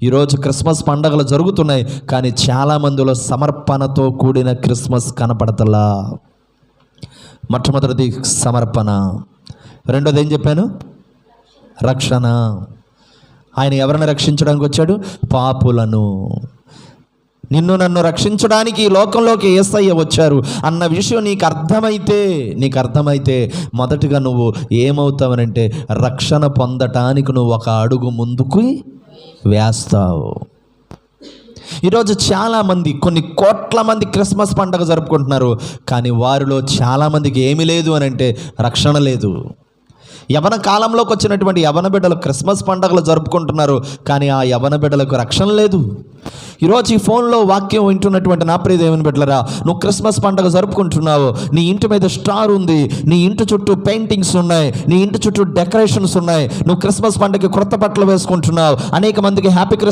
ఈరోజు క్రిస్మస్ పండగలు జరుగుతున్నాయి, కానీ చాలామందిలో సమర్పణతో కూడిన క్రిస్మస్ కనపడతలా. మొట్టమొదటిది సమర్పణ, రెండోది ఏం చెప్పాను? రక్షణ. ఆయన ఎవరిని రక్షించడానికి వచ్చాడు? పాపులను. నిన్ను నన్ను రక్షించడానికి ఈ లోకంలోకి యేసయ్య వచ్చారు అన్న విషయం నీకు అర్థమైతే మొదటిగా నువ్వు ఏమవుతావనంటే రక్షణ పొందటానికి నువ్వు ఒక అడుగు ముందుకు వేస్తావు. ఈరోజు చాలామంది, కొన్ని కోట్ల మంది క్రిస్మస్ పండుగ జరుపుకుంటున్నారు, కానీ వారిలో చాలామందికి ఏమీ లేదు అని అంటే రక్షణ లేదు. యవన కాలంలోకి వచ్చినటువంటి యవన బిడ్డలు క్రిస్మస్ పండుగలు జరుపుకుంటున్నారు, కానీ ఆ యవన బిడ్డలకు రక్షణ లేదు. ఈరోజు ఈ ఫోన్లో వాక్యం వింటున్నటువంటి నా ప్రియ దేవుని బిడ్డలారా, నువ్వు క్రిస్మస్ పండుగ జరుపుకుంటున్నావు, నీ ఇంటి మీద స్టార్ ఉంది, నీ ఇంటి చుట్టూ పెయింటింగ్స్ ఉన్నాయి, నీ ఇంటి చుట్టూ డెకరేషన్స్ ఉన్నాయి, నువ్వు క్రిస్మస్ పండుగకి క్రొత్త బట్టలు వేసుకుంటున్నావు, అనేక మందికి హ్యాపీ